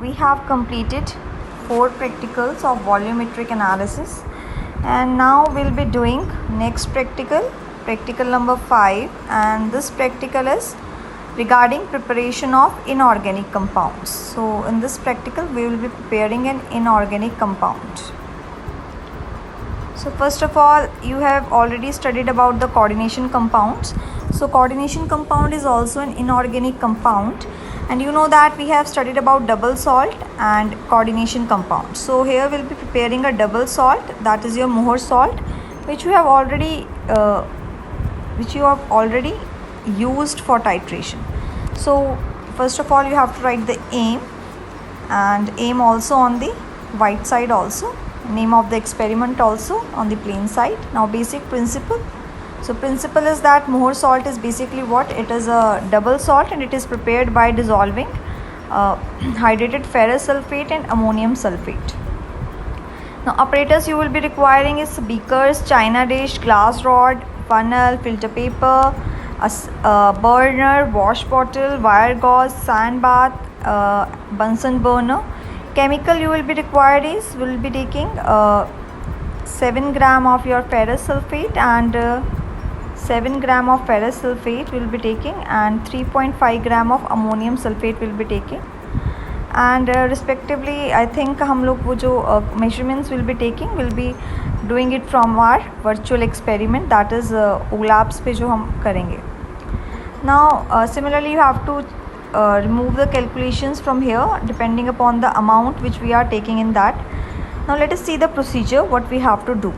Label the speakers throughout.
Speaker 1: we have completed 4 practicals of volumetric analysis, and now we'll be doing next practical number 5, and this practical is regarding preparation of inorganic compounds. So in this practical we will be preparing an inorganic compound. So first of all, you have already studied about the coordination compounds. So coordination compound is also an inorganic compound, and you know that we have studied about double salt and coordination compound. So here we'll be preparing a double salt, that is your Mohr salt, which you have already used for titration. So first of all, you have to write the aim, and aim also on the white side, also name of the experiment also on the plain side. Now basic principle. So principle is that Mohr salt is basically what? It is a double salt, and it is prepared by dissolving hydrated ferrous sulfate and ammonium sulfate. Now apparatus you will be requiring is beakers, china dish, glass rod, funnel, filter paper, a burner, wash bottle, wire gauze, sand bath, Bunsen burner. Chemical you will be taking 7 gram of your ferrous sulfate, and 7 gram of ferrous sulfate will be taking, and 3.5 gram of ammonium sulfate will be taking, and respectively I think हम लोग वो जो measurements will be doing it from our virtual experiment, that is OLAPs पे जो हम करेंगे. Now similarly you have to remove the calculations from here depending upon the amount which we are taking in that. Now let us see the procedure what we have to do.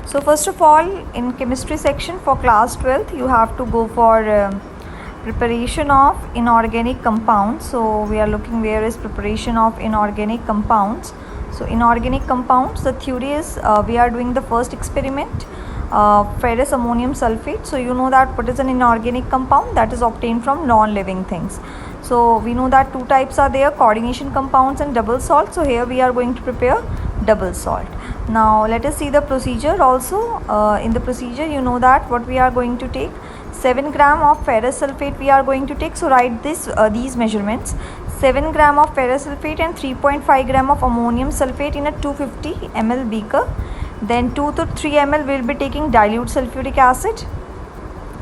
Speaker 1: So first of all, in chemistry section for class 12th you have to go for preparation of inorganic compounds. So we are looking where is preparation of inorganic compounds. So inorganic compounds, the theory is we are doing the first experiment, ferrous ammonium sulfate. So you know that what is an inorganic compound? That is obtained from non-living things. So we know that 2 types are there, coordination compounds and double salt. So here we are going to prepare double salt. Now let us see the procedure also. In the procedure you know that what we are going to take, 7 gram of ferrous sulfate we are going to take. So write these measurements: 7 gram of ferrous sulfate and 3.5 gram of ammonium sulfate in a 250 ml beaker. Then 2 to 3 ml will be taking dilute sulfuric acid.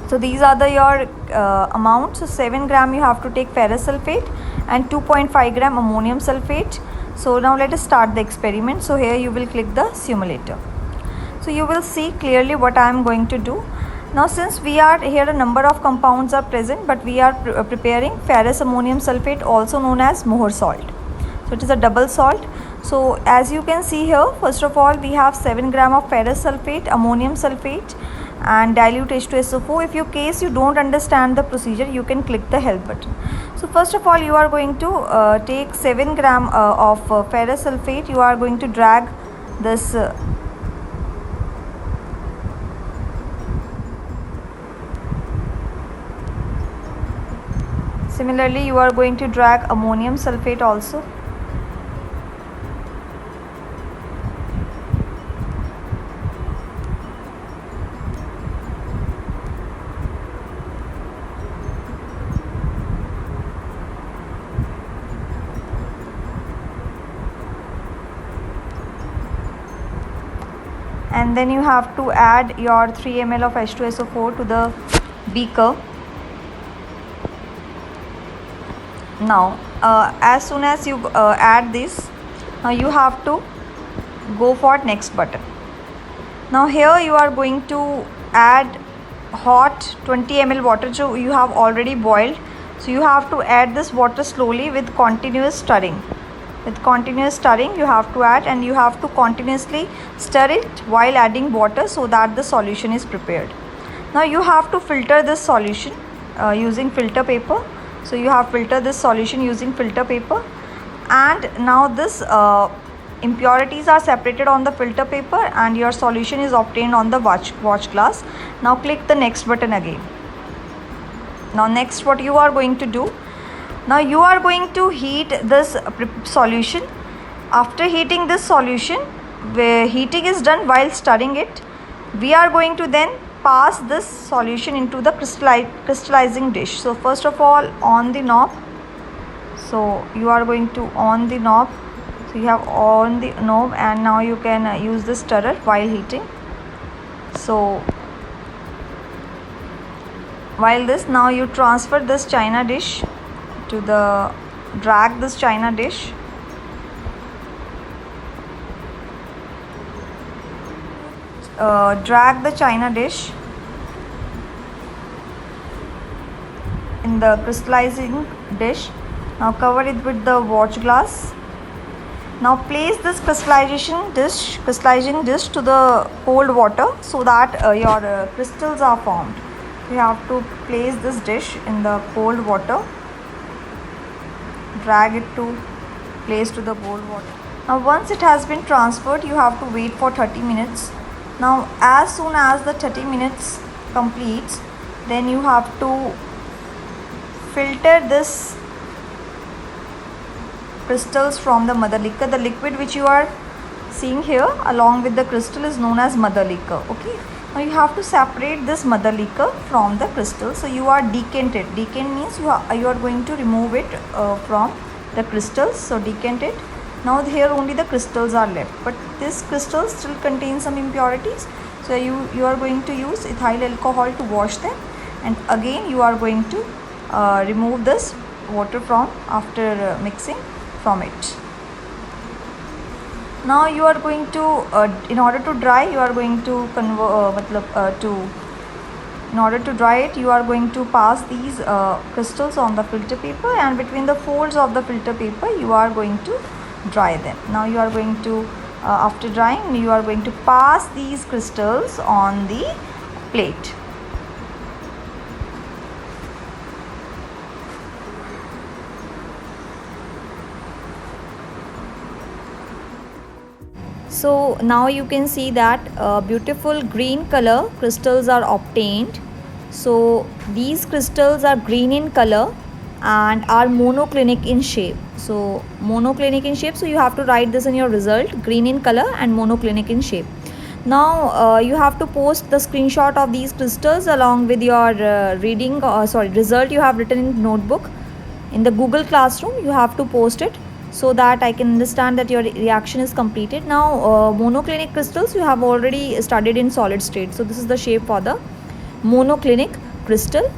Speaker 1: So these are your amounts. So 7 gram you have to take ferrous sulfate and 2.5 gram ammonium sulfate. So now let us start the experiment. So here you will click the simulator. So you will see clearly what I am going to do. Now since we are here, a number of compounds are present, but we are preparing ferrous ammonium sulfate, also known as Mohr salt. So it is a double salt. So as you can see here, first of all we have 7 gram of ferrous sulfate, ammonium sulfate and dilute H2SO4. If you don't understand the procedure, you can click the help button. So first of all you are going to take 7 gram of ferrous sulfate. You are going to drag this similarly you are going to drag ammonium sulfate also. And then you have to add your 3 ml of H2SO4 to the beaker. Now as soon as you add this, now you have to go for next button. Now here you are going to add hot 20 ml water which you have already boiled. So you have to add this water slowly with continuous stirring. With continuous stirring you have to add, and you have to continuously stir it while adding water so that the solution is prepared. Now you have to filter this solution using filter paper. So you have filtered this solution using filter paper, and now this impurities are separated on the filter paper and your solution is obtained on the watch glass. Now click the next button again. Now next what you are going to do, now you are going to heat this solution. After heating this solution, where heating is done while stirring it, we are going to then pass this solution into the crystallizing dish. So first of all, on the knob. So you are going to on the knob. So you have on the knob, and now you can use the stirrer while heating. So while this, now you transfer this china dish to the, drag this china dish. Drag the china dish in the crystallizing dish. Now cover it with the watch glass. Now place this crystallizing dish to the cold water so that your crystals are formed. You have to place this dish in the cold water. Drag it to place to the cold water. Now once it has been transferred, you have to wait for 30 minutes. Now as soon as the 30 minutes completes, then you have to filter this crystals from the mother liquor. The liquid which you are seeing here along with the crystal is known as mother liquor. Okay, now you have to separate this mother liquor from the crystal. So you are decant it. Decant means you are going to remove it from the crystals. So decant it. Now here only the crystals are left, but this crystal still contains some impurities. So you are going to use ethyl alcohol to wash them, and again you are going to remove this water from after mixing from it. Now you are going to in order to dry, you are going to in order to dry it, you are going to pass these crystals on the filter paper, and between the folds of the filter paper you are going to dry them. Now you are going to after drying, you are going to pass these crystals on the plate. So now you can see that beautiful green color crystals are obtained. So these crystals are green in color and are monoclinic in shape. So monoclinic in shape, so you have to write this in your result: green in color and monoclinic in shape. Now you have to post the screenshot of these crystals along with your result you have written in notebook in the Google Classroom. You have to post it so that I can understand that your reaction is completed. Now monoclinic crystals you have already studied in solid state. So this is the shape for the monoclinic crystal.